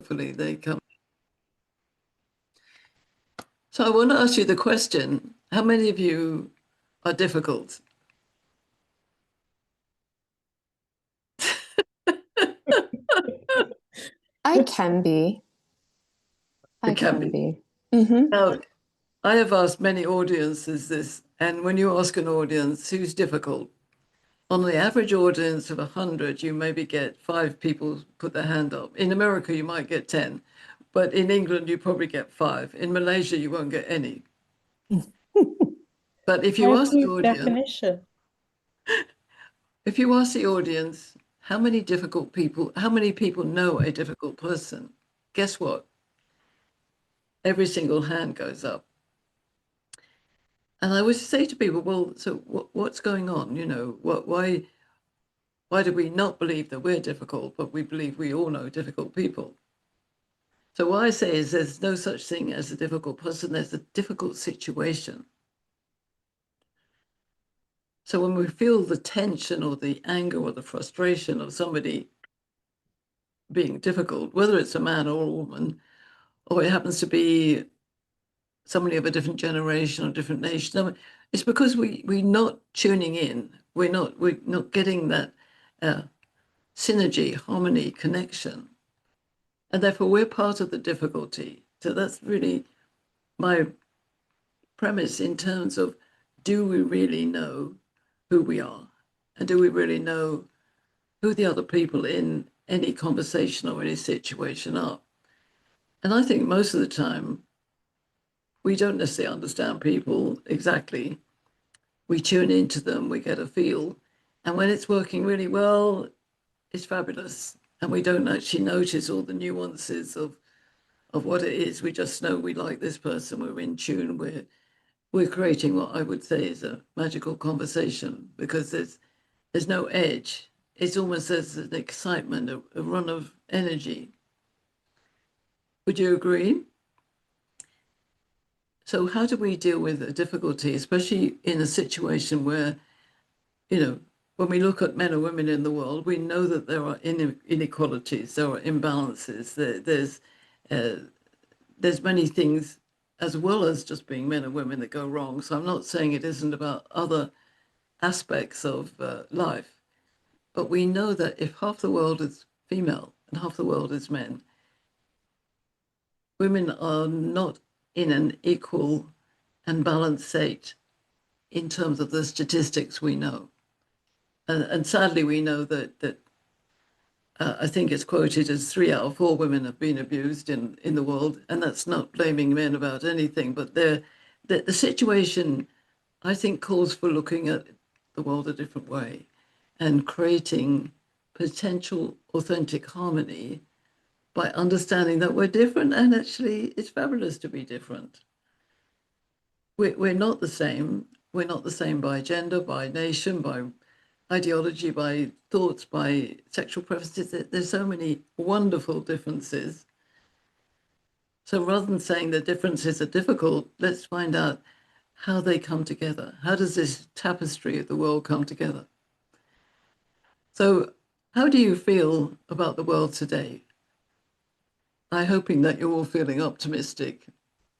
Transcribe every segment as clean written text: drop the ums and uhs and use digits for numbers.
hopefully they come. So I want to ask you the question, how many of you are difficult? I can be. I It can can be. be. Hmm. Now, I have asked many audiences this, and when you ask an audience who's difficult, on the average audience of 100, you maybe get 5 people put their hand up. In America, you might get 10, but in England, you probably get 5. In Malaysia, you won't get any. But if you High ask the proof audience, definition. if you ask the audience, how many people know a difficult person? Guess what? Every single hand goes up. And I would say to people, well, so what's going on? You know, why do we not believe that we're difficult, but we believe we all know difficult people? So what I say is there's no such thing as a difficult person, there's a difficult situation. So when we feel the tension or the anger or the frustration of somebody being difficult, whether it's a man or a woman, or it happens to be somebody of a different generation or different nation, it's because we're not tuning in. We're not getting that synergy, harmony, connection. And therefore we're part of the difficulty. So that's really my premise in terms of, do we really know who we are? And do we really know who the other people in any conversation or any situation are? And I think most of the time, we don't necessarily understand people exactly. We tune into them, we get a feel. And when it's working really well, it's fabulous. And we don't actually notice all the nuances of what it is. We just know we like this person, we're in tune, we're creating what I would say is a magical conversation, because there's no edge. It's almost there's an excitement, a run of energy. Would you agree? So how do we deal with a difficulty, especially in a situation where, you know, when we look at men and women in the world, we know that there are inequalities, there are imbalances, there's many things as well as just being men and women that go wrong. So I'm not saying it isn't about other aspects of life, but we know that if half the world is female and half the world is men, women are not in an equal and balanced state in terms of the statistics we know. And sadly, we know that I think it's quoted as 3 out of 4 women have been abused in the world, and that's not blaming men about anything, but the situation, I think, calls for looking at the world a different way and creating potential authentic harmony by understanding that we're different, and actually it's fabulous to be different. We're not the same. We're not the same by gender, by nation, by ideology, by thoughts, by sexual preferences. There's so many wonderful differences. So rather than saying the differences are difficult, let's find out how they come together. How does this tapestry of the world come together? So how do you feel about the world today? I'm hoping that you're all feeling optimistic,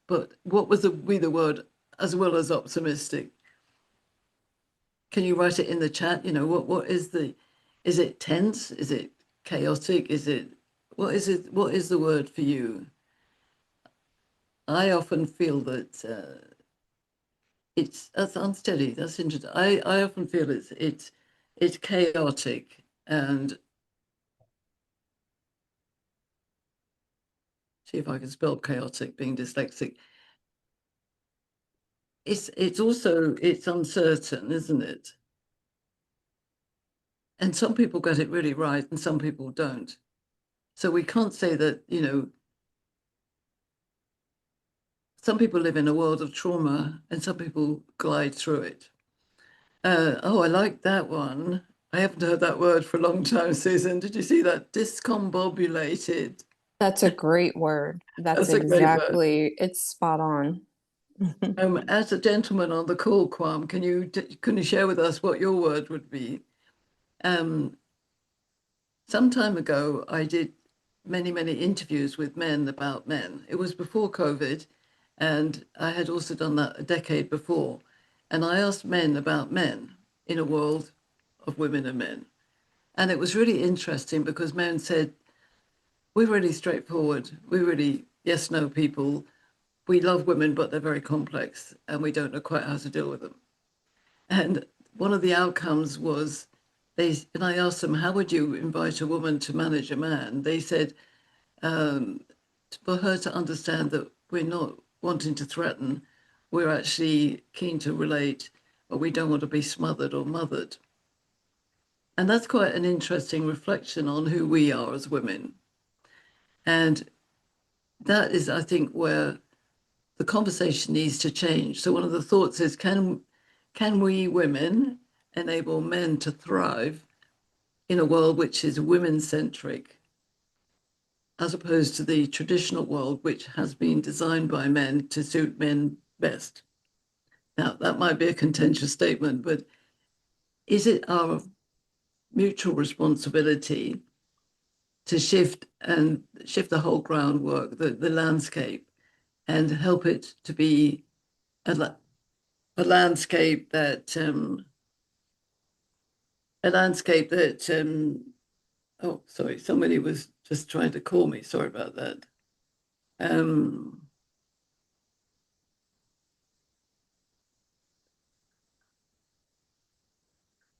but what was the word as well as optimistic? Can you write it in the chat? You know, is it tense? Is it chaotic? What is it? What is the word for you? I often feel that that's unsteady. That's interesting. I often feel it's chaotic, and see if I can spell chaotic, being dyslexic. It's also it's uncertain, isn't it? And some people get it really right and some people don't. So we can't say that, you know, some people live in a world of trauma and some people glide through it. Oh, I like that one. I haven't heard that word for a long time, Susan. Did you see that? Discombobulated. That's a great word. That's That's a great word. exactly, it's spot on. As a gentleman on the call, Kwam, can you share with us what your word would be? Um, some time ago, I did many, many interviews with men about men. It was before COVID, and I had also done that a decade before. And I asked men about men in a world of women and men. And it was really interesting because men said, we're really straightforward. We're really yes, no people. We love women, but they're very complex and we don't know quite how to deal with them. And one of the outcomes was and I asked them, how would you invite a woman to manage a man? They said, um, for her to understand that we're not wanting to threaten, we're actually keen to relate, but we don't want to be smothered or mothered. And that's quite an interesting reflection on who we are as women. And that is, I think, where the conversation needs to change. So one of the thoughts is, can we women enable men to thrive in a world which is women-centric, as opposed to the traditional world, which has been designed by men to suit men best? Now, that might be a contentious statement, but is it our mutual responsibility to shift the whole groundwork, the landscape, and help it to be a landscape that oh, sorry, somebody was just trying to call me. Sorry about that. Um,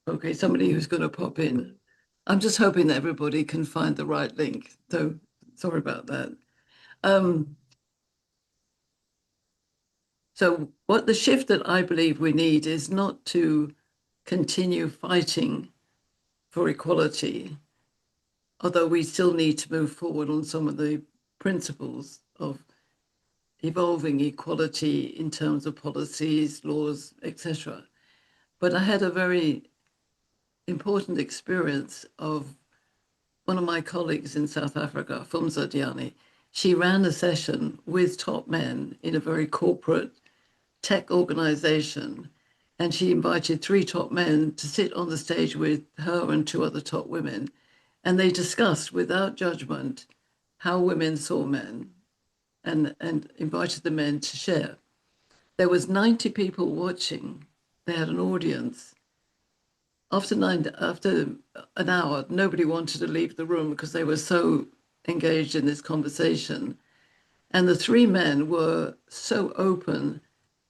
okay, somebody who's going to pop in. I'm just hoping that everybody can find the right link. So sorry about that. Um, so what the shift that I believe we need is not to continue fighting for equality, although we still need to move forward on some of the principles of evolving equality in terms of policies, laws, etc. But I had a very important experience of one of my colleagues in South Africa, Fumza Diani. She ran a session with top men in a very corporate tech organization, and she invited 3 top men to sit on the stage with her and 2 other top women, and they discussed without judgment how women saw men and invited the men to share. There was 90 people watching. They had an audience. After an hour, nobody wanted to leave the room because they were so engaged in this conversation. And the 3 men were so open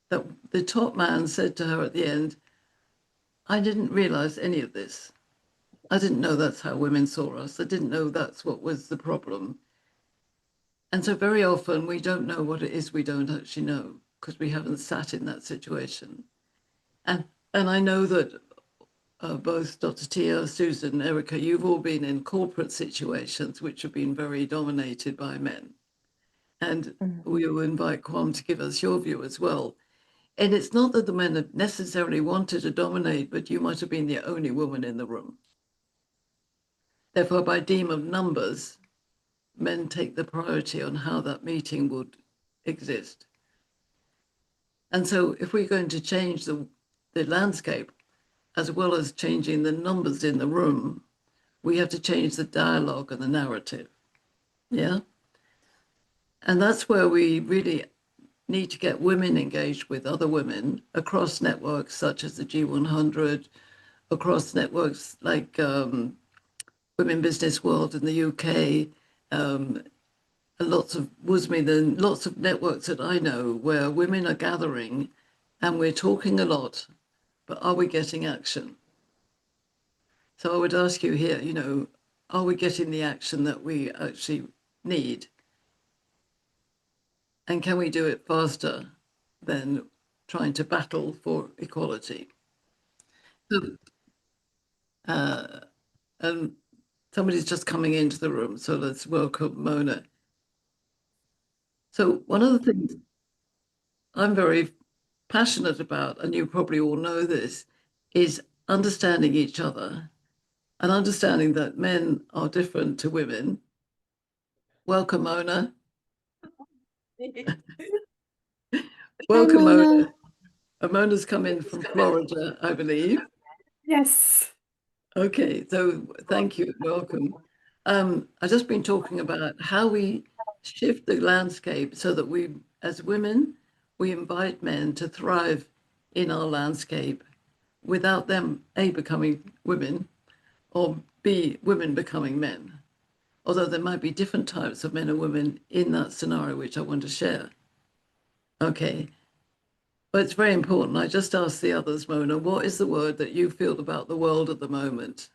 that the top man said to her at the end, I didn't realize any of this. I didn't know that's how women saw us. I didn't know that's what was the problem. And so very often we don't know what it is we don't actually know because we haven't sat in that situation. And I know that both Dr. Tia, Susan, Erica, you've all been in corporate situations which have been very dominated by men. And we will invite Kwam to give us your view as well. And it's not that the men have necessarily wanted to dominate, but you might have been the only woman in the room. Therefore, by deem of numbers, men take the priority on how that meeting would exist. And so if we're going to change the landscape, as well as changing the numbers in the room, we have to change the dialogue and the narrative. Yeah. And that's where we really need to get women engaged with other women across networks such as the G100, across networks like Women Business World in the UK, lots of WUSME, and lots of networks that I know where women are gathering and we're talking a lot, but are we getting action? So I would ask you here, are we getting the action that we actually need? And can we do it faster than trying to battle for equality? So, and somebody's just coming into the room, so let's welcome Mona. So one of the things I'm very passionate about, and you probably all know this, is understanding each other and understanding that men are different to women. Welcome, Mona. Hi, Welcome, Mona. Mona. Mona's come in from Florida, I believe. Yes. Okay, so thank you. Welcome. I've just been talking about how we shift the landscape so that we, as women, we invite men to thrive in our landscape without them, A, becoming women, or B, women becoming men. Although there might be different types of men and women in that scenario, which I want to share. Okay. But it's very important. I just asked the others, Mona, what is the word that you feel about the world at the moment?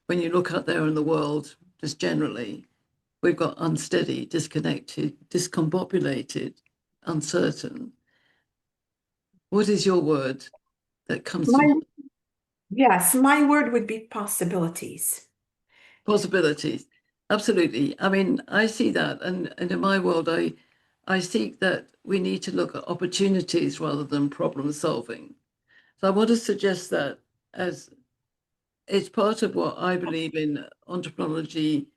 When you look out there in the world, just generally, we've got unsteady, disconnected, discombobulated, uncertain. What is your word that comes to My, mind? yes, my word would be possibilities. Possibilities? Absolutely. I mean, I see that, and in my world, I seek that we need to look at opportunities rather than problem solving. So I want to suggest that as it's part of what I believe in entrepreneurship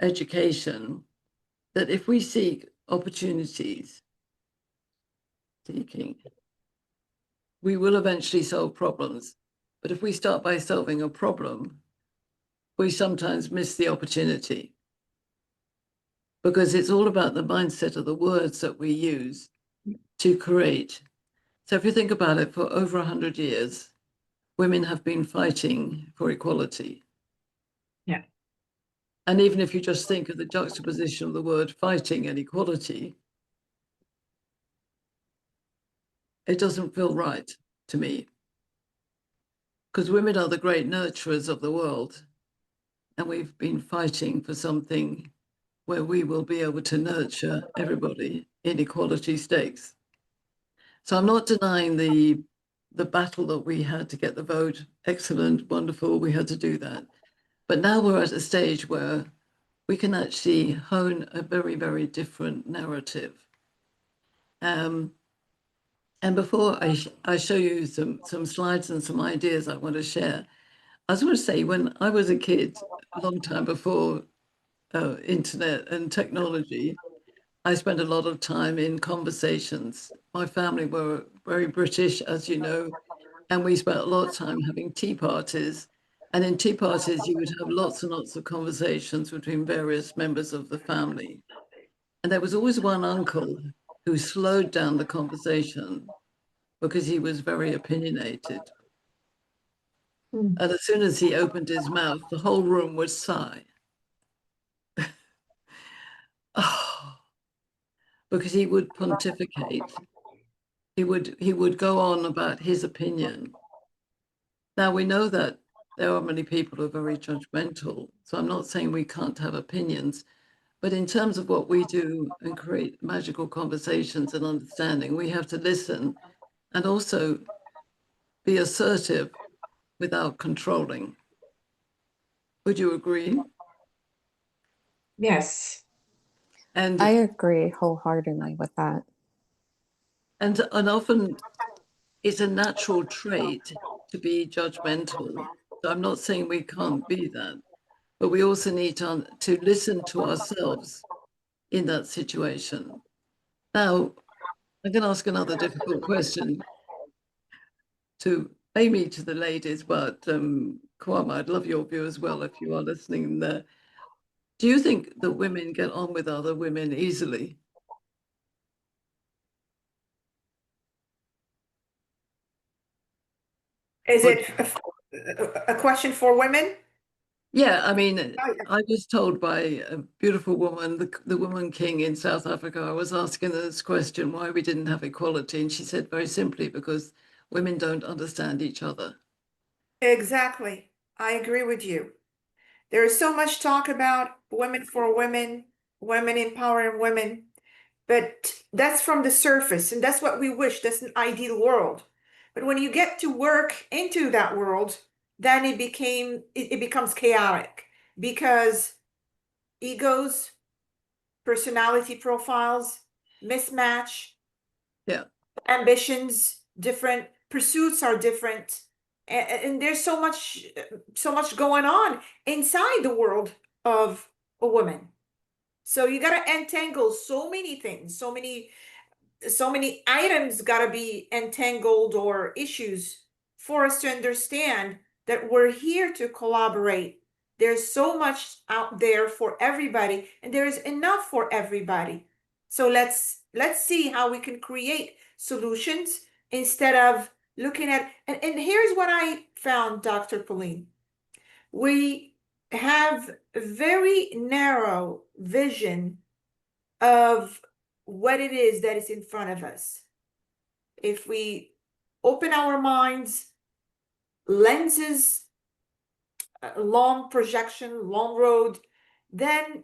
education, that if we seek opportunities, seeking, we will eventually solve problems. But if we start by solving a problem, we sometimes miss the opportunity because it's all about the mindset of the words that we use to create. So if you think about it, for over 100 years, women have been fighting for equality. Yeah. And even if you just think of the juxtaposition of the word fighting and equality, it doesn't feel right to me because women are the great nurturers of the world. And we've been fighting for something where we will be able to nurture everybody in equality stakes. So I'm not denying the battle that we had to get the vote. Excellent, wonderful, we had to do that. But now we're at a stage where we can actually hone a very, very different narrative. And before I show you some slides and some ideas I want to share, I just want to say when I was a kid, a long time before internet and technology, I spent a lot of time in conversations. My family were very British, as you know, and we spent a lot of time having tea parties. And in tea parties, you would have lots and lots of conversations between various members of the family. And there was always one uncle who slowed down the conversation because he was very opinionated. Mm. And as soon as he opened his mouth, the whole room would sigh. Oh, because he would pontificate. He would go on about his opinion. Now we know that there are many people who are very judgmental. So I'm not saying we can't have opinions, but in terms of what we do and create magical conversations and understanding, we have to listen and also be assertive without controlling. Would you agree? Yes. I And agree wholeheartedly with that. and often it's a natural trait to be judgmental. So I'm not saying we can't be that, but we also need to listen to ourselves in that situation. Now, I'm going to ask another difficult question to maybe to the ladies, but Kwame, I'd love your view as well if you are listening there. Do you think that women get on with other women easily? Is Or it a question for women? yeah, I mean, I was told by a beautiful woman, the woman king in South Africa, I was asking her this question, why we didn't have equality. And she said very simply, because women don't understand each other. Exactly. I agree with you. There is so much talk about women for women, women empowering women, but that's from the surface, and that's what we wish. That's an ideal world. But when you get to work into that world, then it becomes chaotic because egos, personality profiles, mismatch, Yeah, ambitions, different pursuits are different. And there's so much going on inside the world of a woman. So you got to entangle so many things, so many items got to be entangled or issues for us to understand that we're here to collaborate There's so much out there for everybody, and there's enough for everybody. So let's see how we can create solutions instead of looking at, and here's what I found, Dr. Pauline. We have a very narrow vision of what it is that is in front of us. If we open our minds, lenses, long projection, long road, then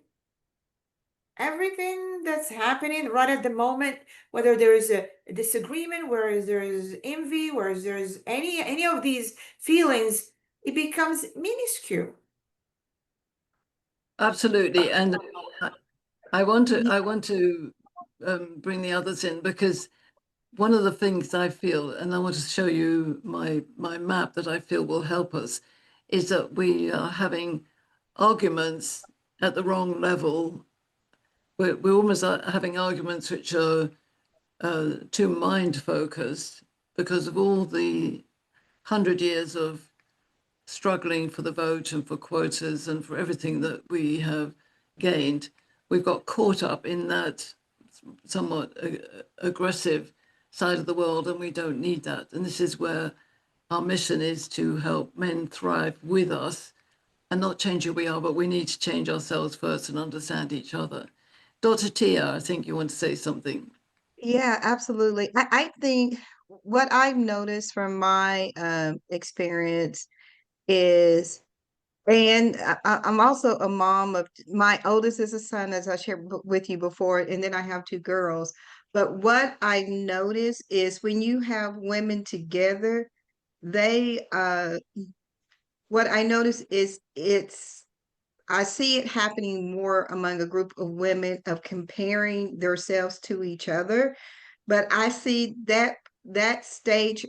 everything that's happening right at the moment, whether there is a disagreement, whereas there is envy, whereas there's any of these feelings, it becomes minuscule. Absolutely. And I want to bring the others in, because one of the things I feel, and I want to show you my map that I feel will help us, is that we are having arguments at the wrong level. We're almost having arguments which are too mind focused because of all the 100 years of struggling for the vote and for quotas and for everything that we have gained. We've got caught up in that somewhat aggressive side of the world, and we don't need that. And this is where our mission is, to help men thrive with us and not change who we are, but we need to change ourselves first and understand each other. Dr. Tia, I think you want to say something. Yeah, absolutely. I think what I've noticed from my experience is, and I'm also a mom of, my oldest is a son, as I shared with you before, and then I have two girls. But what I've noticed is when you have women together, they what I notice is I see it happening more among a group of women of comparing themselves to each other, but I see that that stage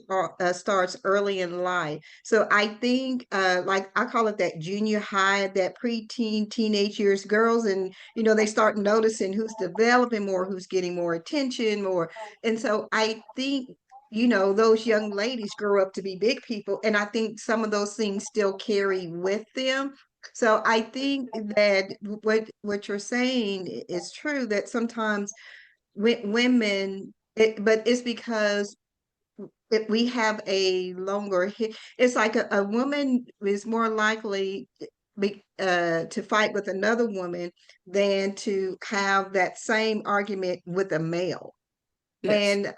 starts early in life. So I think, like I call it that junior high, that preteen, teenage years, girls, and they start noticing who's developing more, who's getting more attention, more, and so I think. Those young ladies grow up to be big people, and I think some of those things still carry with them. So I think that what you're saying is true, that sometimes women, but it's because we have a longer it's like a woman is more likely to fight with another woman than to have that same argument with a male. Yes.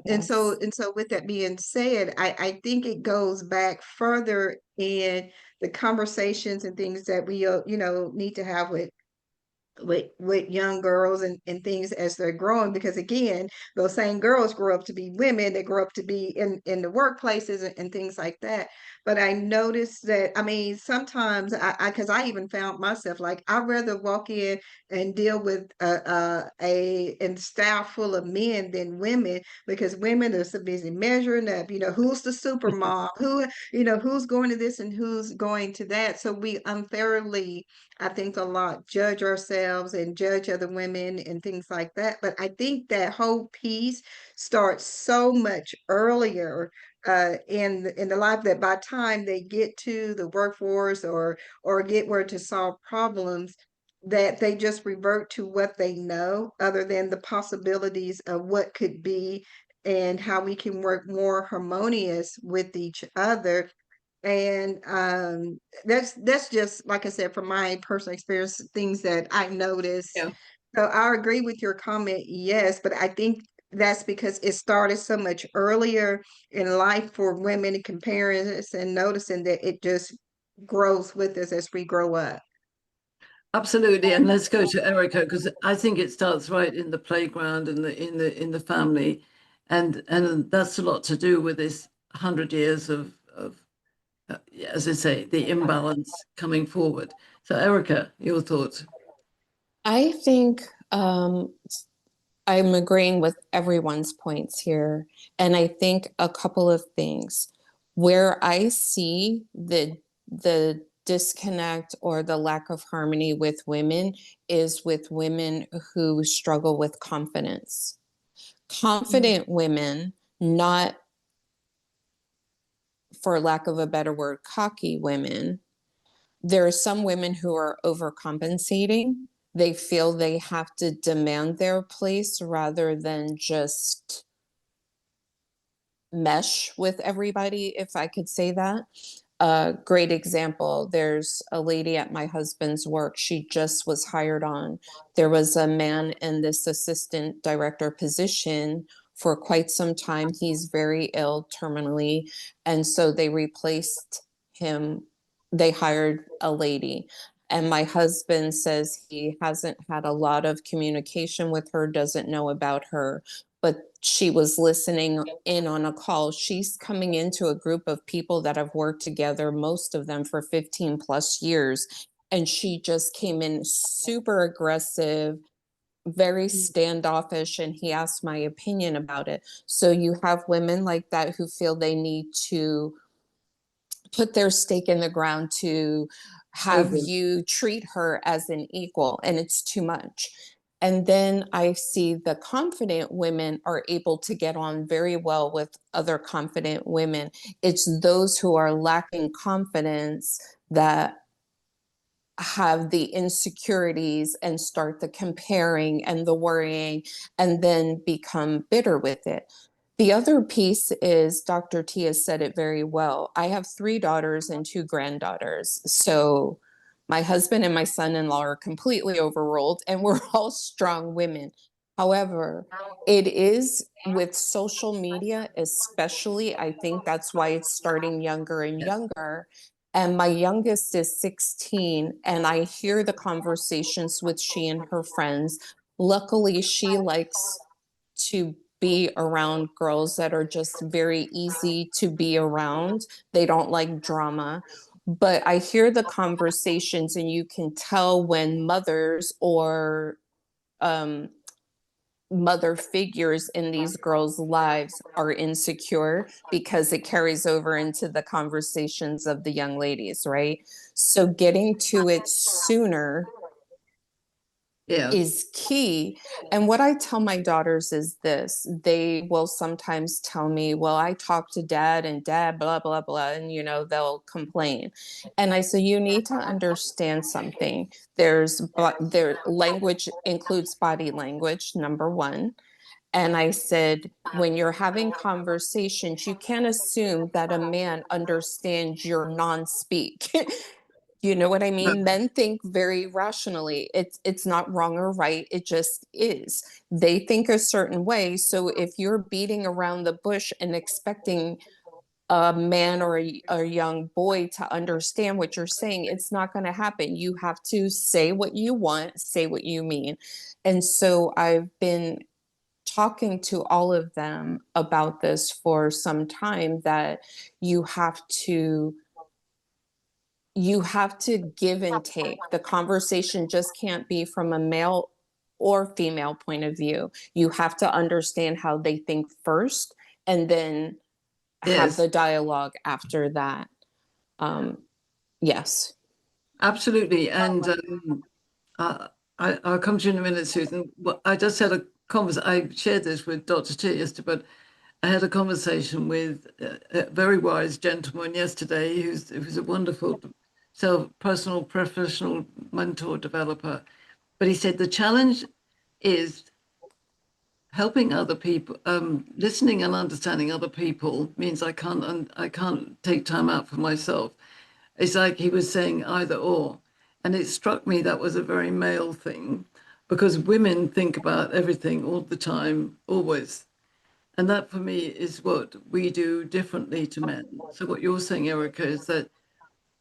And so with that being said, I think it goes back further in the conversations and things that we need to have with young girls and things as they're growing, because again, those same girls grow up to be women, they grow up to be in the workplaces and things like that. But I noticed that, I mean, sometimes because I even found myself, like, I'd rather walk in and deal with a staff full of men than women, because women are so busy measuring up, who's the super mom, who's going to this and who's going to that. So we unfairly, I think, a lot judge ourselves and judge other women and things like that. But I think that whole piece starts so much earlier in the life, that by the time they get to the workforce or get where to solve problems, that they just revert to what they know, other than the possibilities of what could be and how we can work more harmonious with each other. And that's just, like I said, from my personal experience, things that I noticed. Yeah. So I agree with your comment, yes, but I think that's because it started so much earlier in life for women, and comparing us and noticing that it just grows with us as we grow up. Absolutely. And let's go to Erica, because I think it starts right in the playground and in the family. And that's a lot to do with this 100 years of as I say, the imbalance coming forward. So Erica, your thoughts? I think I'm agreeing with everyone's points here. And I think a couple of things where I see the disconnect or the lack of harmony with women is with women who struggle with confidence. Confident women, not, for lack of a better word, cocky women, there are some women who are overcompensating. They feel they have to demand their place rather than just mesh with everybody, if I could say that. A great example, there's a lady at my husband's work. She just was hired on. There was a man in this assistant director position for quite some time. He's very ill terminally. And so they replaced him. They hired a lady. And my husband says he hasn't had a lot of communication with her, doesn't know about her, but she was listening in on a call. She's coming into a group of people that have worked together, most of them for 15 plus years. And she just came in super aggressive, very standoffish, and he asked my opinion about it. So you have women like that who feel they need to put their stake in the ground to have Over. you treat her as an equal, and it's too much. And then I see the confident women are able to get on very well with other confident women. It's those who are lacking confidence that have the insecurities and start the comparing and the worrying and then become bitter with it. The other piece is Dr. T has said it very well. I have 3 daughters and 2 granddaughters. So my husband and my son-in-law are completely overruled and we're all strong women. However, it is with social media, especially, I think that's why it's starting younger and younger. And my youngest is 16, and I hear the conversations with she and her friends. Luckily, she likes to be around girls that are just very easy to be around. They don't like drama. But I hear the conversations, and you can tell when mothers or um, mother figures in these girls' lives are insecure because it carries over into the conversations of the young ladies, right? So getting to it sooner Yeah. is key. And what I tell my daughters is this: they will sometimes tell me, well, I talk to dad and dad, blah, blah, blah, and they'll complain. And I say, you need to understand something. Their language includes body language, number one. And I said, when you're having conversations, you can't assume that a man understands your non-speak. You know what I mean? Men think very rationally. It's not wrong or right. It just is. They think a certain way. So if you're beating around the bush and expecting a man or a young boy to understand what you're saying, it's not going to happen. You have to say what you want, say what you mean. And so I've been talking to all of them about this for some time, that you have to give and take. The conversation just can't be from a male or female point of view. You have to understand how they think first and then have Yes. the dialogue after that. Yes. Absolutely. And uh, I'll come to you in a minute, Susan. Well, I just had a conversation. I shared this with Dr. T yesterday, but I had a conversation with a very wise gentleman yesterday who's a wonderful personal, professional mentor developer. But he said the challenge is helping other people, listening and understanding other people means I can't take time out for myself. It's like he was saying either or. And it struck me that was a very male thing because women think about everything all the time, always. And that for me is what we do differently to men. So what you're saying, Erica, is that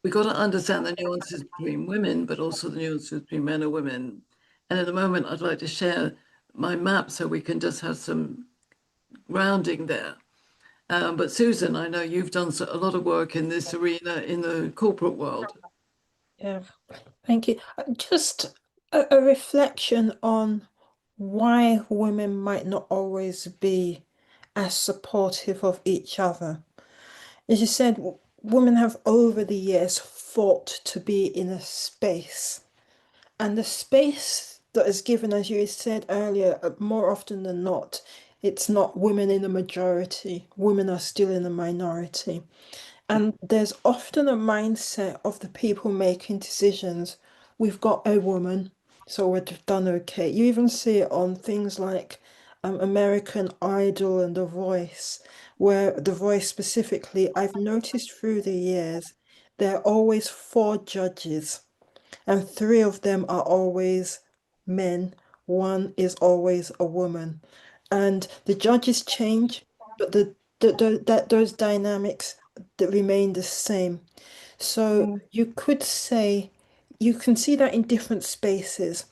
we got to understand the nuances between women, but also the nuances between men and women. And in a moment, I'd like to share my map so we can just have some grounding there. But Susan, I know you've done a lot of work in this arena in the corporate world. Yeah, thank you. Just a reflection on why women might not always be as supportive of each other. As you said, women have over the years fought to be in a space. And the space that is given, as you said earlier, more often than not, it's not women in the majority. Women are still in the minority. And there's often a mindset of the people making decisions. We've got a woman, so we've done okay. You even see it on things like American Idol and The Voice, where The Voice specifically, I've noticed through the years, there are always four judges, and three of them are always men. One is always a woman. And the judges change, but those dynamics that remain the same. So Mm, you could say you can see that in different spaces.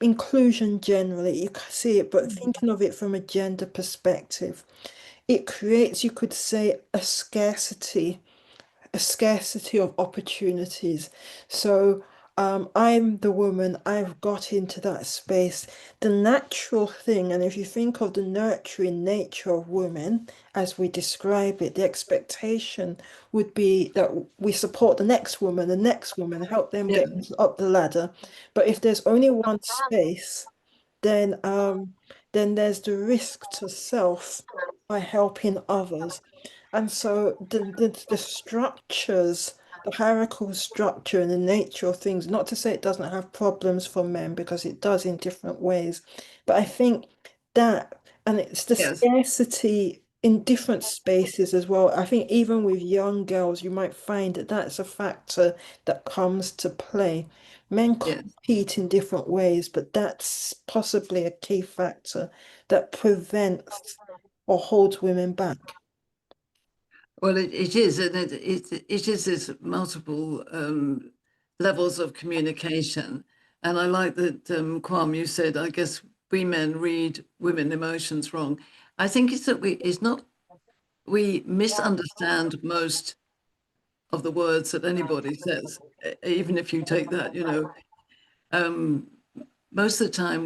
Inclusion generally, you can see it, but thinking of it from a gender perspective, it creates, you could say, a scarcity of opportunities. So I'm the woman, I've got into that space. The natural thing, and if you think of the nurturing nature of women as we describe it, the expectation would be that we support the next woman, help them Yeah, get up the ladder. But if there's only one space, then there's the risk to self by helping others. And so the structures, the hierarchical structure and the nature of things, not to say it doesn't have problems for men, because it does in different ways, but I think that, and it's the yes, scarcity in different spaces as well. I think even with young girls, you might find that that's a factor that comes to play. Men yes. compete in different ways, but that's possibly a key factor that prevents or holds women back. Well, it is, and it is this multiple levels of communication. And I like that, Kwam, you said, I guess we men read women emotions wrong. I think it's that it's not, we misunderstand most of the words that anybody says, even if you take that, um, most of the time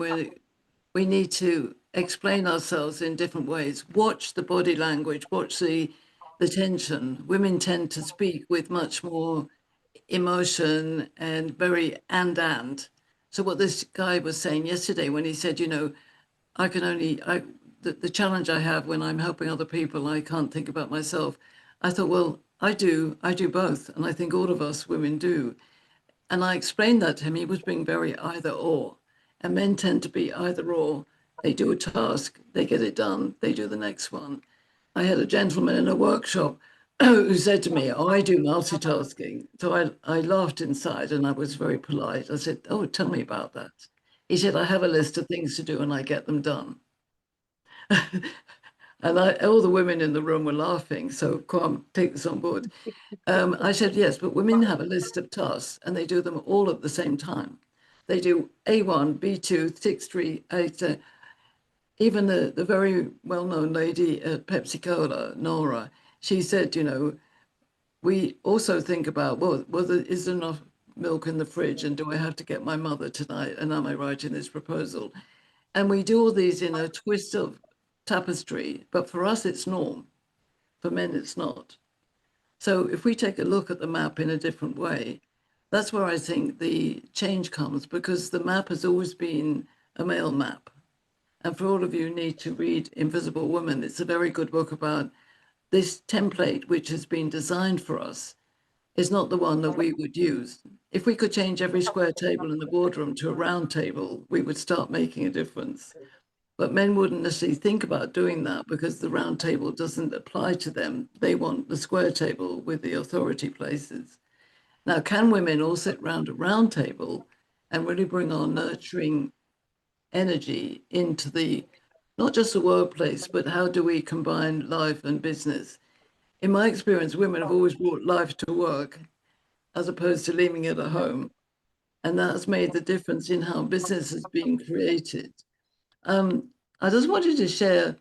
we need to explain ourselves in different ways. Watch the body language, watch the tension. Women tend to speak with much more emotion and very and. So what this guy was saying yesterday when he said, I can only I the challenge I have when I'm helping other people, I can't think about myself. I thought, well, I do both, and I think all of us women do. And I explained that to him. He was being very either or. And men tend to be either or. They do a task, they get it done, they do the next one. I had a gentleman in a workshop who said to me, oh, I do multitasking. So I laughed inside and I was very polite. I said, oh, tell me about that. He said, I have a list of things to do and I get them done. And all the women in the room were laughing. So Kwam, take this on board. I said, yes, but women have a list of tasks and they do them all at the same time. They do A1, B2, 6, 3, 8. Even the very well-known lady at Pepsi Cola, Nora, she said, we also think about, well, is there enough milk in the fridge and do I have to get my mother tonight? And am I writing this proposal? And we do all these in a twist of tapestry, but for us, it's norm. For men, it's not. So if we take a look at the map in a different way, that's where I think the change comes, because the map has always been a male map. And for all of you who need to read Invisible Woman, it's a very good book about this template, which has been designed for us, is not the one that we would use. If we could change every square table in the boardroom to a round table, we would start making a difference. But men wouldn't necessarily think about doing that because the round table doesn't apply to them. They want the square table with the authority places. Now, can women all sit round a round table and really bring our nurturing energy into not just the workplace, but how do we combine life and business? In my experience, women have always brought life to work as opposed to leaving it at home. And that's made the difference in how business is being created. Um, I just wanted to share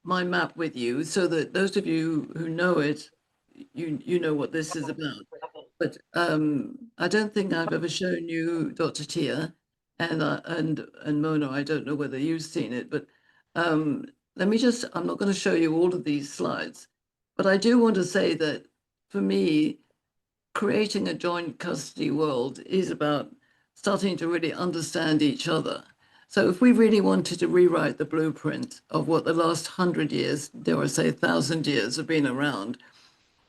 my map with you so that those of you who know it, you know what this is about. But I don't think I've ever shown you Dr. Tia and Mona. I don't know whether you've seen it, but um, I'm not going to show you all of these slides, but I do want to say that for me, creating a joint custody world is about starting to really understand each other. So if we really wanted to rewrite the blueprint of what the last 100 years, dare I say 1,000 years have been around,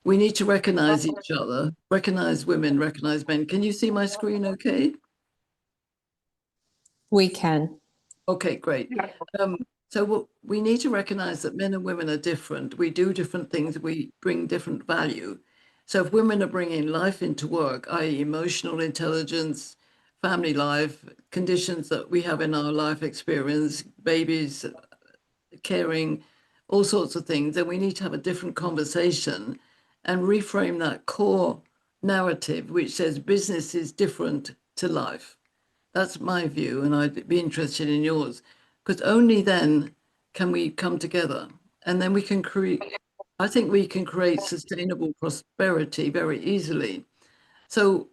we need to recognize each other, recognize women, recognize men. Can you see my screen okay? We can. Okay, great. We need to recognize that men and women are different. We do different things. We bring different value. So if women are bringing life into work, i.e. emotional intelligence, family life, conditions that we have in our life experience, babies, caring, all sorts of things, then we need to have a different conversation and reframe that core narrative, which says business is different to life. That's my view, and I'd be interested in yours, because only then can we come together, and then we can create, I think we can create sustainable prosperity very easily. So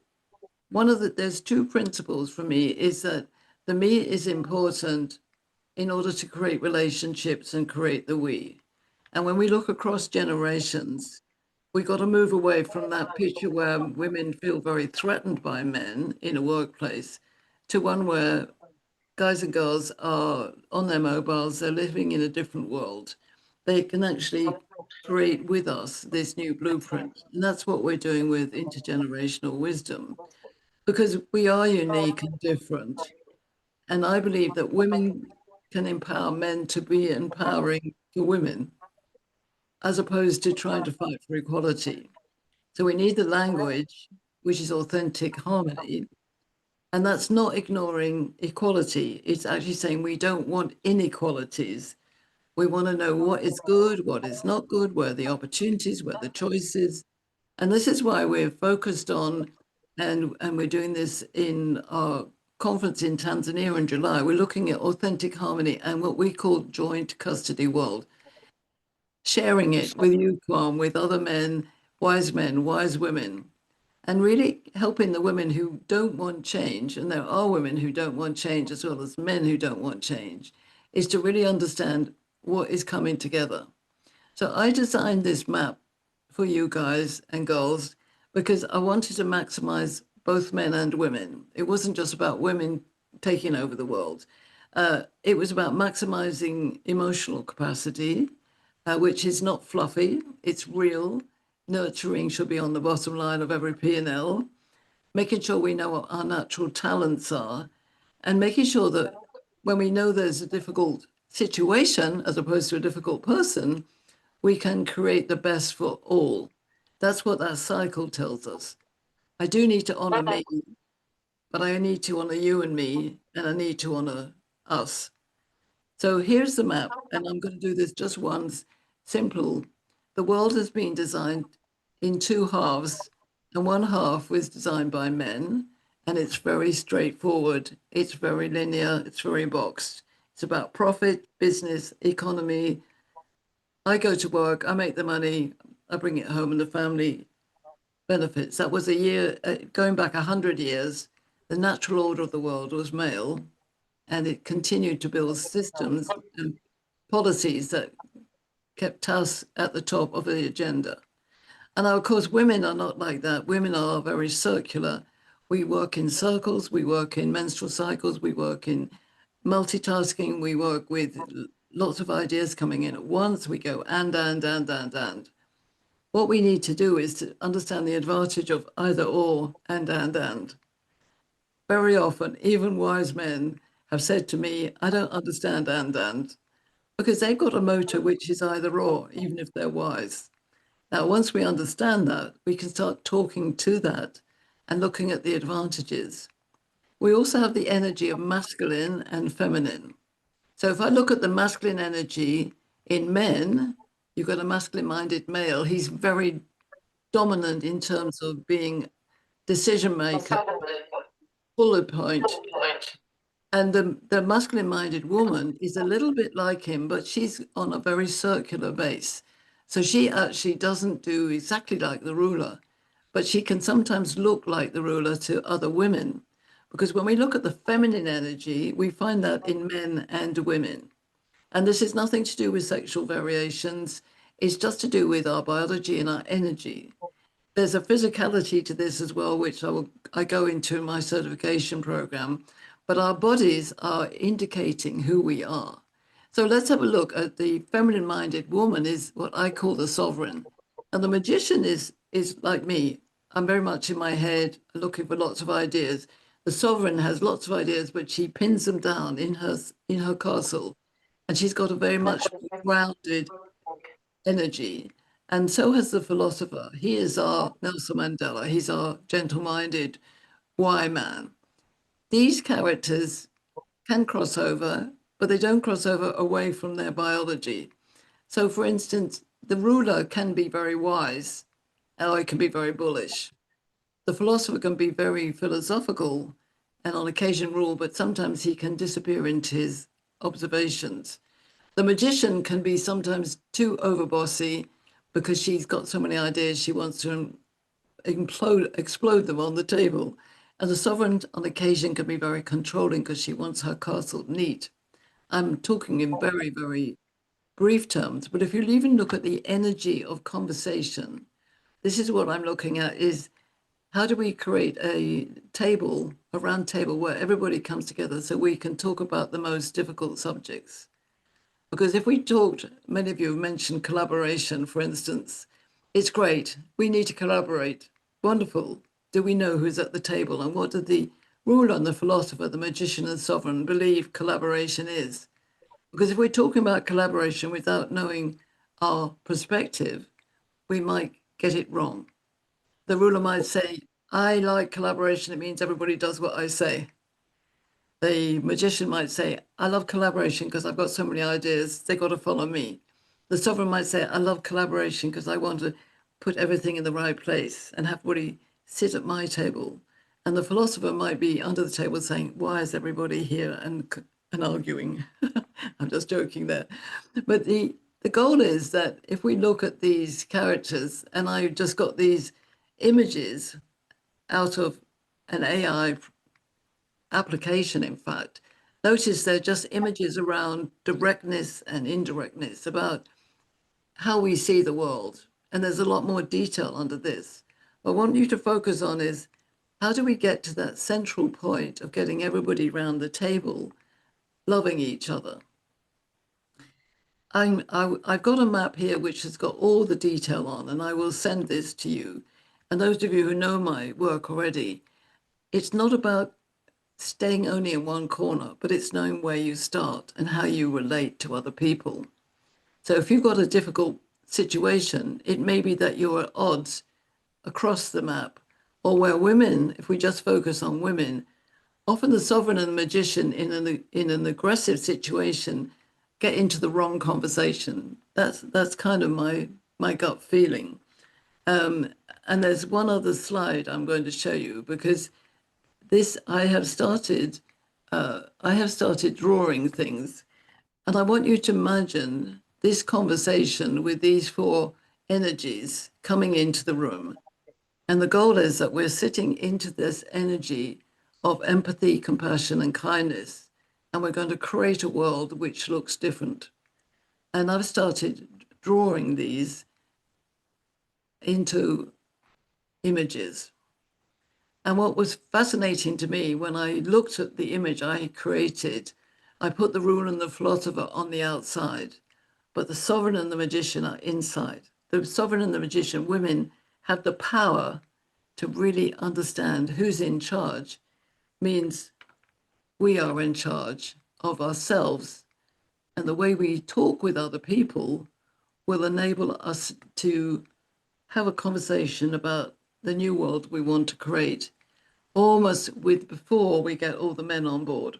there's two principles for me, is that the me is important in order to create relationships and create the we. And when we look across generations, we got to move away from that picture where women feel very threatened by men in a workplace to one where guys and girls are on their mobiles, they're living in a different world. They can actually create with us this new blueprint. And that's what we're doing with intergenerational wisdom, because we are unique and different. And I believe that women can empower men to be empowering for women, as opposed to trying to fight for equality. So we need the language, which is authentic harmony. And that's not ignoring equality. It's actually saying we don't want inequalities. We want to know what is good, what is not good, where are the opportunities, where are the choices. And this is why we're focused on, and we're doing this in our conference in Tanzania in July. We're looking at authentic harmony and what we call joint custody world, sharing it with you, Kwam, with other men, wise women, and really helping the women who don't want change, and there are women who don't want change as well as men who don't want change, is to really understand what is coming together. So I designed this map for you guys and girls because I wanted to maximize both men and women. It wasn't just about women taking over the world. It was about maximizing emotional capacity, which is not fluffy, it's real. Nurturing should be on the bottom line of every P&L, making sure we know what our natural talents are, and making sure that when we know there's a difficult situation as opposed to a difficult person, we can create the best for all. That's what that cycle tells us. I do need to honor me, but I need to honor you and me, and I need to honor us. So here's the map, and I'm going to do this just once. Simple. The world has been designed in two halves, and one half was designed by men, and it's very straightforward. It's very linear. It's very boxed. It's about profit, business, economy. I go to work, I make the money, I bring it home, and the family benefits. That was a year, going back 100 years, the natural order of the world was male, and it continued to build systems and policies that kept us at the top of the agenda. And of course, women are not like that. Women are very circular. We work in circles, we work in menstrual cycles, we work in multitasking, we work with lots of ideas coming in at once. We go and. What we need to do is to understand the advantage of either or and. Very often, even wise men have said to me, I don't understand and, because they've got a motor which is either or, even if they're wise. Now, once we understand that, we can start talking to that and looking at the advantages. We also have the energy of masculine and feminine. So if I look at the masculine energy in men, you've got a masculine-minded male. He's very dominant in terms of being decision maker, bullet point. And the masculine-minded woman is a little bit like him, but she's on a very circular base. So she actually doesn't do exactly like the ruler, but she can sometimes look like the ruler to other women. Because when we look at the feminine energy, we find that in men and women. And this is nothing to do with sexual variations. It's just to do with our biology and our energy. There's a physicality to this as well, which I go into in my certification program, but our bodies are indicating who we are. So let's have a look at the feminine-minded woman is what I call the sovereign. And the magician is like me. I'm very much in my head, looking for lots of ideas. The sovereign has lots of ideas, but she pins them down in her castle, and she's got a very much grounded energy. And so has the philosopher. He is our Nelson Mandela. He's our gentle-minded why man. These characters can cross over, but they don't cross over away from their biology. So, for instance, the ruler can be very wise, or it can be very bullish. The philosopher can be very philosophical and on occasion rule, but sometimes he can disappear into his observations. The magician can be sometimes too overbossy because she's got so many ideas she wants to explode them on the table. And the sovereign on occasion can be very controlling because she wants her castle neat. I'm talking in very, very brief terms, but if you even look at the energy of conversation, this is what I'm looking at is how do we create a table, a round table where everybody comes together so we can talk about the most difficult subjects? Because if we talked, many of you have mentioned collaboration, for instance, it's great. We need to collaborate. Wonderful. Do we know who's at the table? And what do the ruler and the philosopher, the magician and sovereign believe collaboration is? Because if we're talking about collaboration without knowing our perspective, we might get it wrong. The ruler might say, I like collaboration. It means everybody does what I say. The magician might say, I love collaboration because I've got so many ideas. They got to follow me. The sovereign might say, I love collaboration because I want to put everything in the right place and have everybody sit at my table. And the philosopher might be under the table saying, why is everybody here and arguing? I'm just joking there. But the goal is that if we look at these characters, and I just got these images out of an AI application, in fact, notice they're just images around directness and indirectness, about how we see the world. And there's a lot more detail under this. But what I want you to focus on is how do we get to that central point of getting everybody around the table loving each other? I've got a map here which has got all the detail on, and I will send this to you. And those of you who know my work already, it's not about staying only in one corner, but it's knowing where you start and how you relate to other people. So if you've got a difficult situation, it may be that you're at odds across the map, or where women, if we just focus on women, often the sovereign and the magician in an aggressive situation get into the wrong conversation. That's kind of my gut feeling. And there's one other slide I'm going to show you, because this I have started drawing things, and I want you to imagine this conversation with these four energies coming into the room. And the goal is that we're sitting into this energy of empathy, compassion, and kindness, and we're going to create a world which looks different. And I've started drawing these into images. And what was fascinating to me when I looked at the image I created, I put the ruler and the philosopher on the outside, but the sovereign and the magician are inside. The sovereign and the magician, women, have the power to really understand who's in charge, means we are in charge of ourselves. And the way we talk with other people will enable us to have a conversation about the new world we want to create, almost with before we get all the men on board.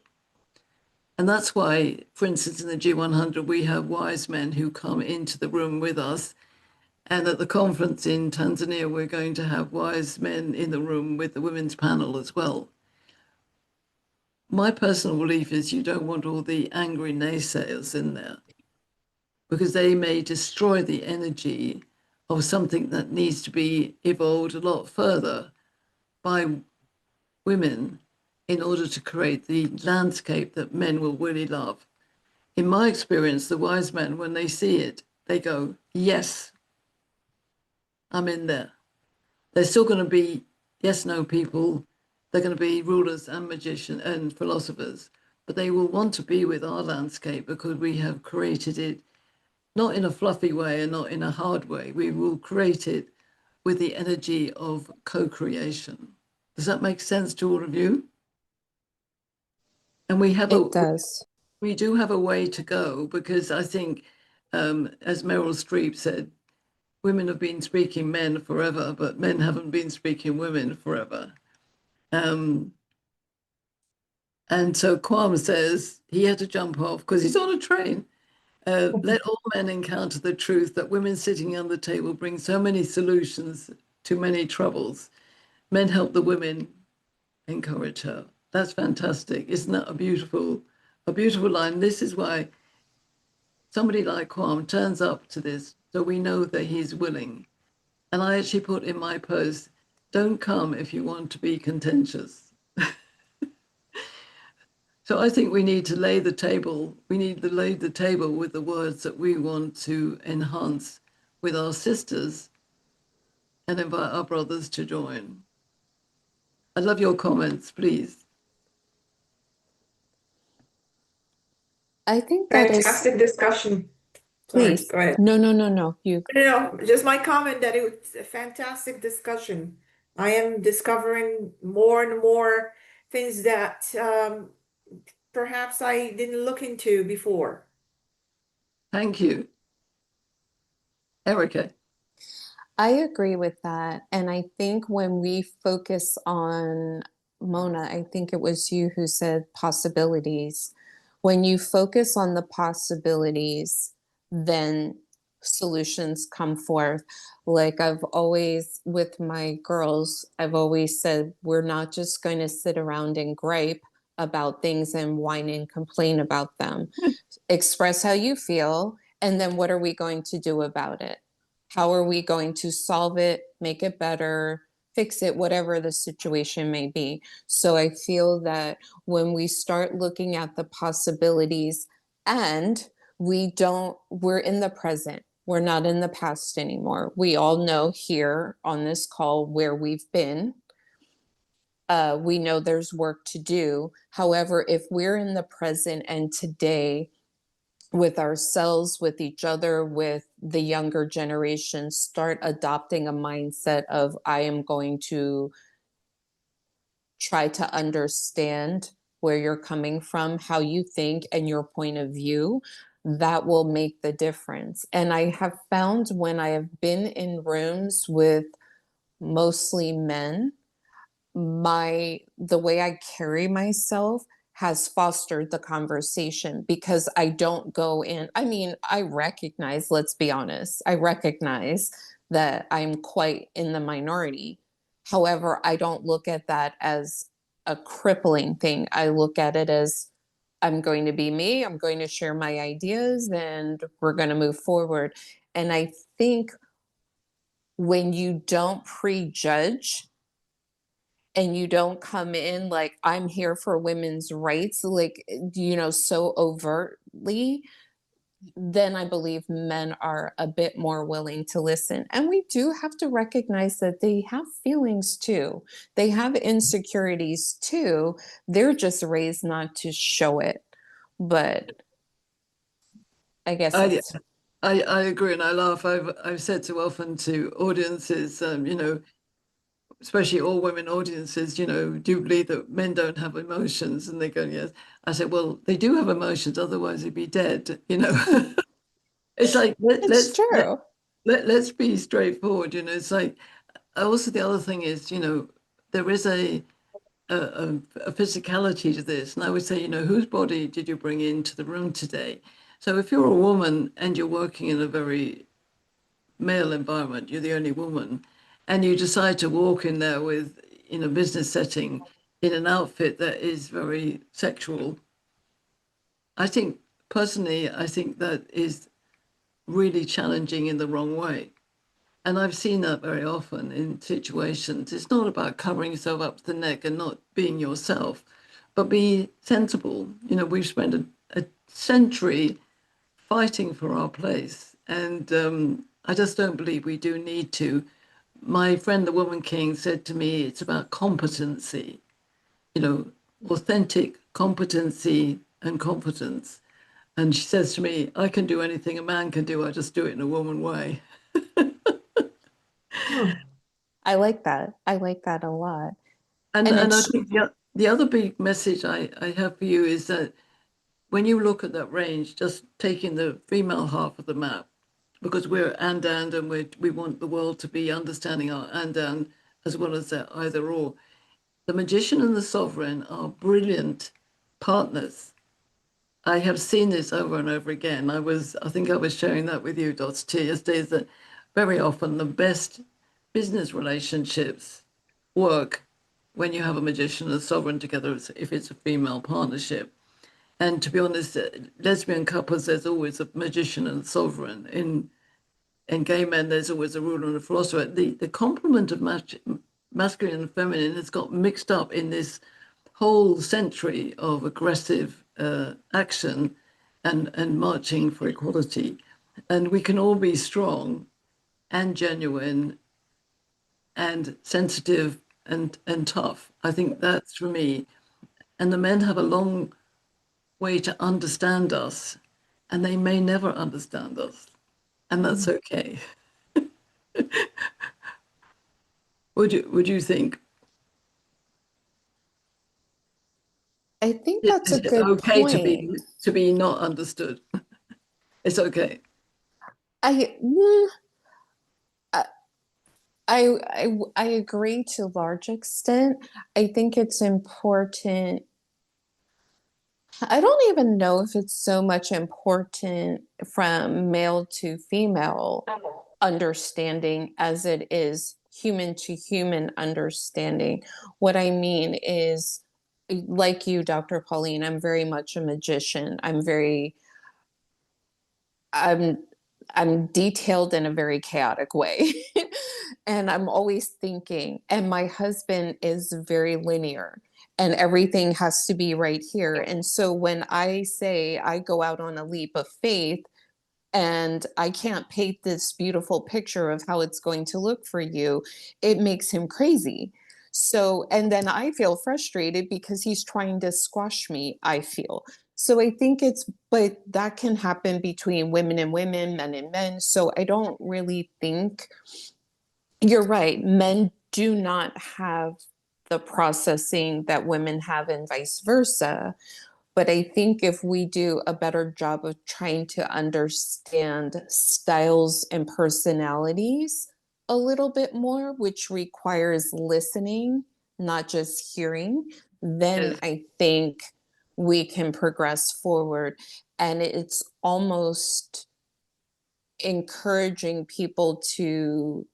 And that's why, for instance, in the G100, we have wise men who come into the room with us. And at the conference in Tanzania, we're going to have wise men in the room with the women's panel as well. My personal belief is you don't want all the angry naysayers in there, because they may destroy the energy of something that needs to be evolved a lot further by women in order to create the landscape that men will really love. In my experience, the wise men, when they see it, they go, yes, I'm in there. They're still going to be yes, no people. They're going to be rulers and magicians and philosophers, but they will want to be with our landscape because we have created it not in a fluffy way and not in a hard way. We will create it with the energy of co-creation. Does that make sense to all of you? And It does. we do have a way to go, because I think, as Meryl Streep said, women have been speaking men forever, but men haven't been speaking women forever. And so Kwame says he had to jump off because he's on a train. Let all men encounter the truth that women sitting on the table bring so many solutions to many troubles. Men help the women encourage her. That's fantastic. Isn't that a beautiful line? This is why somebody like Kwame turns up to this, so we know that he's willing. And I actually put in my post, don't come if you want to be contentious. So I think we need to lay the table. We need to lay the table with the words that we want to enhance with our sisters and invite our brothers to join. I love your comments, please. I think that is, Fantastic discussion. Sorry, please. go ahead. No, you. No, just my comment that it was a fantastic discussion. I am discovering more and more things that perhaps I didn't look into before. Thank you. Erica. I agree with that. And I think when we focus on Mona, I think it was you who said possibilities. When you focus on the possibilities, then solutions come forth. Like I've always, with my girls, I've always said, we're not just going to sit around and gripe about things and whine and complain about them. Express how you feel, and then what are we going to do about it? How are we going to solve it, make it better, fix it, whatever the situation may be? So I feel that when we start looking at the possibilities, and we're in the present, we're not in the past anymore. We all know here on this call where we've been. We know there's work to do. However, if we're in the present and today, with ourselves, with each other, with the younger generation, start adopting a mindset of, I am going to try to understand where you're coming from, how you think, and your point of view. That will make the difference. And I have found when I have been in rooms with mostly men, the way I carry myself has fostered the conversation, because I don't go in. I mean, I recognize, let's be honest, I recognize that I'm quite in the minority. However, I don't look at that as a crippling thing. I look at it as, I'm going to be me, I'm going to share my ideas, and we're going to move forward. And I think when you don't prejudge and you don't come in like, I'm here for women's rights, like, so overtly, then I believe men are a bit more willing to listen. And we do have to recognize that they have feelings too. They have insecurities too. They're just raised not to show it. But I guess I, that's, I agree, and I laugh. I've said so often to audiences, especially all women audiences, do you believe that men don't have emotions? And they go, yes. I said, well, they do have emotions, otherwise they'd be dead. It's like, it's true. let's be straightforward, It's like, also the other thing is, there is a physicality to this. And I would say, whose body did you bring into the room today? So if you're a woman and you're working in a very male environment, you're the only woman, and you decide to walk in there with, in a business setting, in an outfit that is very sexual, personally, I think that is really challenging in the wrong way. And I've seen that very often in situations. It's not about covering yourself up to the neck and not being yourself, but be sensible. We've spent a century fighting for our place. And I just don't believe we do need to. My friend, the Woman King, said to me, it's about competency, authentic competency and competence. And she says to me, I can do anything a man can do, I just do it in a woman way. I like that. I like that a lot. And And I it's think the other big message I have for you is that when you look at that range, just taking the female half of the map, because we're and we want the world to be understanding our and as well as their either or. The magician and the sovereign are brilliant partners. I have seen this over and over again. I think I was sharing that with you, Dots, too, yesterday, is that very often the best business relationships work when you have a magician and a sovereign together, if it's a female partnership. And to be honest, lesbian couples, there's always a magician and a sovereign. In gay men, there's always a ruler and a philosopher. The complement of masculine and feminine has got mixed up in this whole century of aggressive action and marching for equality. And we can all be strong and genuine and sensitive and tough. I think that's for me. And the men have a long way to understand us, and they may never understand us, and that's okay. Would you think? I think that's a Is it good okay point. to be not understood? It's okay. I mm, I agree to a large extent. I think it's important. I don't even know if it's so much important from male to female understanding as it is human to human understanding. What I mean is, like you, Dr. Pauline, I'm very much a magician. I'm I'm detailed in a very chaotic way. And I'm always thinking, and my husband is very linear and everything has to be right here. And so when I say I go out on a leap of faith and I can't paint this beautiful picture of how it's going to look for you, it makes him crazy. So, and then I feel frustrated because he's trying to squash me, I feel. So I think but that can happen between women and women, men and men. So I don't really think you're right. Men do not have the processing that women have, and vice versa. But I think if we do a better job of trying to understand styles and personalities a little bit more, which requires listening, not just hearing, then Yes, I think we can progress forward. And it's almost encouraging people to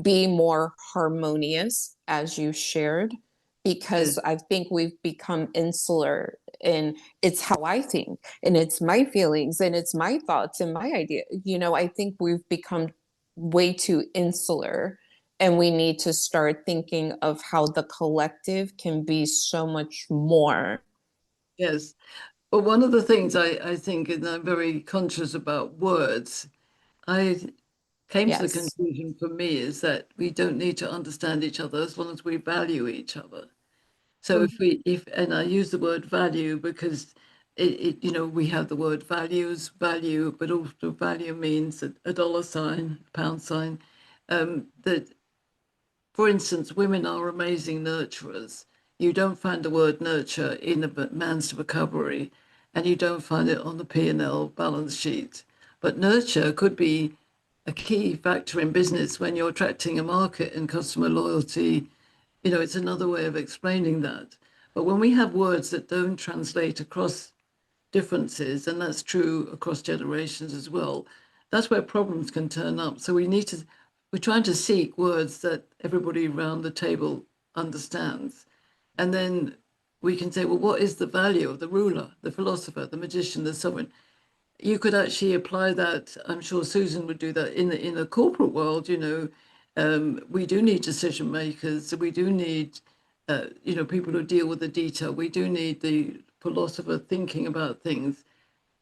be more harmonious, as you shared, because yes, I think we've become insular, and it's how I think, and it's my feelings, and it's my thoughts and my idea. I think we've become way too insular, and we need to start thinking of how the collective can be so much more. yes. But one of the things I think, and I'm very conscious about words, I came to the Yes. conclusion for me is that we don't need to understand each other as long as we value each other. So and I use the word value because we have the word value, but also value means a dollar sign, pound sign. That, for instance, women are amazing nurturers. You don't find the word nurture in a man's vocabulary, and you don't find it on the P&L balance sheet. But nurture could be a key factor in business when you're attracting a market and customer loyalty. It's another way of explaining that. But when we have words that don't translate across differences, and that's true across generations as well, that's where problems can turn up. So we're trying to seek words that everybody around the table understands. And then we can say, well, what is the value of the ruler, the philosopher, the magician, the sovereign? You could actually apply that. I'm sure Susan would do that in the corporate world. We do need decision makers. We do need, people who deal with the detail. We do need the philosopher thinking about things.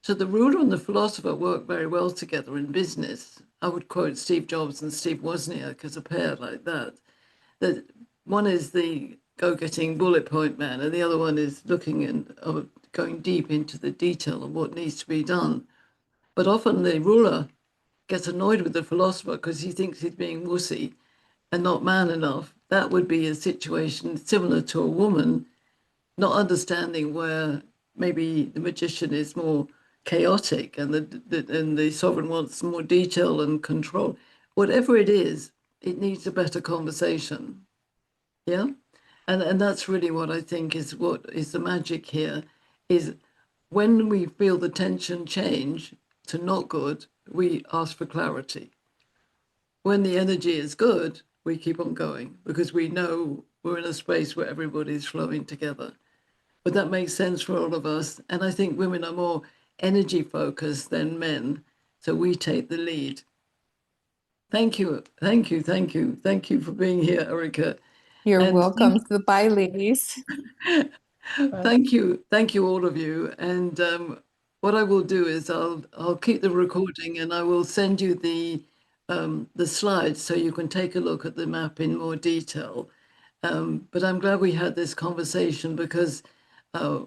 So the ruler and the philosopher work very well together in business. I would quote Steve Jobs and Steve Wozniak as a pair like that. That one is the go-getting bullet point man, and the other one is looking and going deep into the detail of what needs to be done. But often the ruler gets annoyed with the philosopher because he thinks he's being wussy and not man enough. That would be a situation similar to a woman not understanding where maybe the magician is more chaotic and the sovereign wants more detail and control. Whatever it is, it needs a better conversation. Yeah. And that's really what I think is what is the magic here is when we feel the tension change to not good, we ask for clarity. When the energy is good, we keep on going because we know we're in a space where everybody's flowing together. But that makes sense for all of us. And I think women are more energy focused than men. So we take the lead. Thank you. Thank you. Thank you. Thank you for being here, Erica. You're And welcome. Bye, ladies. thank you. Thank you, all of you. And what I will do is I'll keep the recording and I will send you the slides so you can take a look at the map in more detail. But I'm glad we had this conversation because I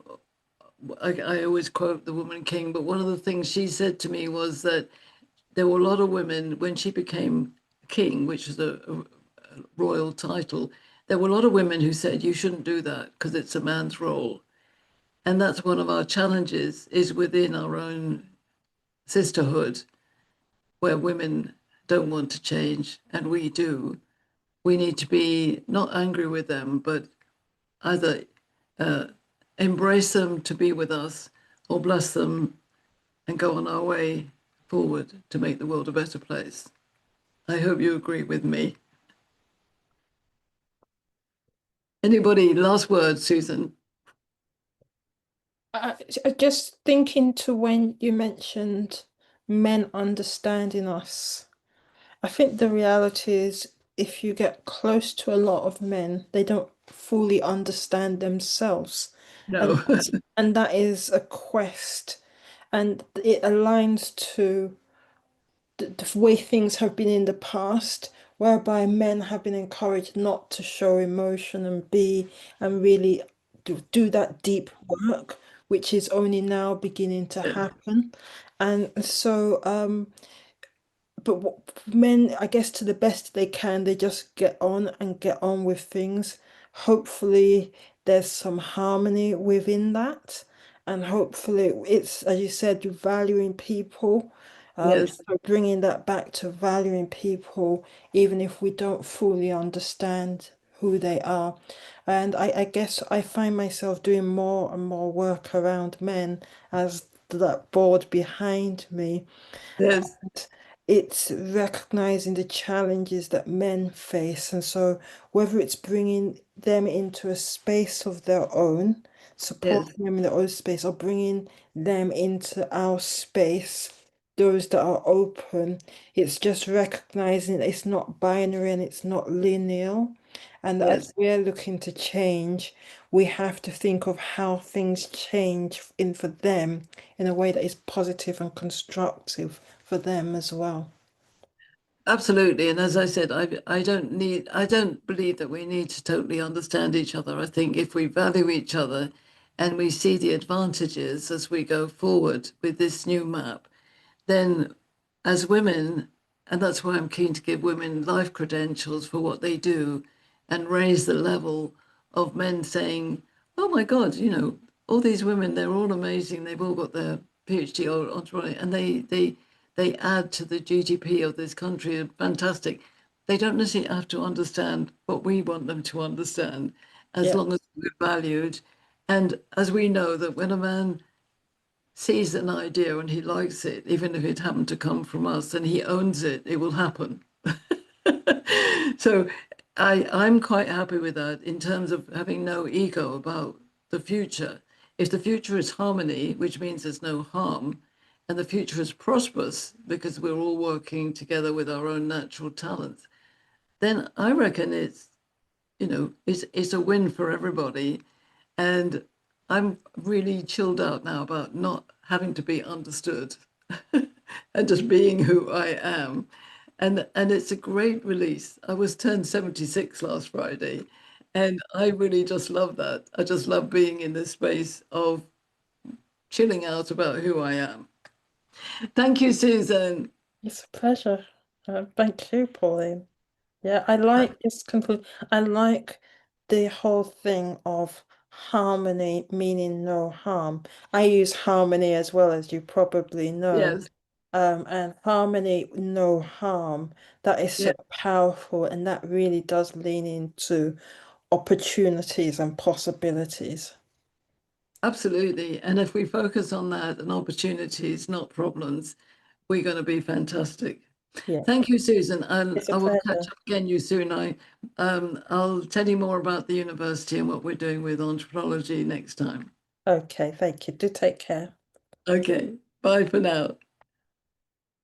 always quote the woman king, but one of the things she said to me was that there were a lot of women when she became king, which is a royal title. There were a lot of women who said you shouldn't do that because it's a man's role. And that's one of our challenges is within our own sisterhood where women don't want to change and we do. We need to be not angry with them, but either embrace them to be with us or bless them and go on our way forward to make the world a better place. I hope you agree with me. Anybody, last word, Susan? Just thinking to when you mentioned men understanding us, I think the reality is if you get close to a lot of men, they don't fully understand themselves. No. And that is a quest. And it aligns to the way things have been in the past, whereby men have been encouraged not to show emotion and be and really do that deep work, which is only now beginning to happen. And so but men, I guess to the best they can, they just get on with things. Hopefully, there's some harmony within that, and hopefully, it's as you said, valuing people. Yes, So bringing that back to valuing people, even if we don't fully understand who they are. And I guess I find myself doing more and more work around men as that board behind me, yes, it's recognizing the challenges that men face. And so, whether it's bringing them into a space of their own, yes, supporting them in their own space, or bringing them into our space, those that are open, it's just recognizing that it's not binary and it's not linear. And as yes. we're looking to change, we have to think of how things change in for them in a way that is positive and constructive for them as well. Absolutely. And as I said, I don't believe that we need to totally understand each other. I think if we value each other and we see the advantages as we go forward with this new map, then as women, and that's why I'm keen to give women life credentials for what they do and raise the level of men saying, oh my God, all these women, they're all amazing. They've all got their PhD or entrepreneur, and they add to the GDP of this country. Fantastic. They don't necessarily have to understand what we want them to understand, as Yeah. long as we're valued. And as we know that when a man sees an idea and he likes it, even if it happened to come from us and he owns it, it will happen. So I'm quite happy with that in terms of having no ego about the future. If the future is harmony, which means there's no harm, and the future is prosperous because we're all working together with our own natural talents, then I reckon it's a win for everybody. And I'm really chilled out now about not having to be understood and just being who I am. And it's a great release. I was turned 76 last Friday, and I really just love that. I just love being in this space of chilling out about who I am. Thank you, Susan. It's a pleasure. Thank you, Pauline. Yeah, I like this conclude. I like the whole thing of harmony meaning no harm. I use harmony as well, as you probably know. Yes, And harmony, no harm. That is so yeah, powerful, and that really does lean into opportunities and possibilities. absolutely. And if we focus on that and opportunities, not problems, we're going to be fantastic. Yeah, Thank you, Susan. And it's a I will catch pleasure. up again you soon. I'll tell you more about the university and what we're doing with anthropology next time. Okay, thank you. Do take care. Okay, bye for now.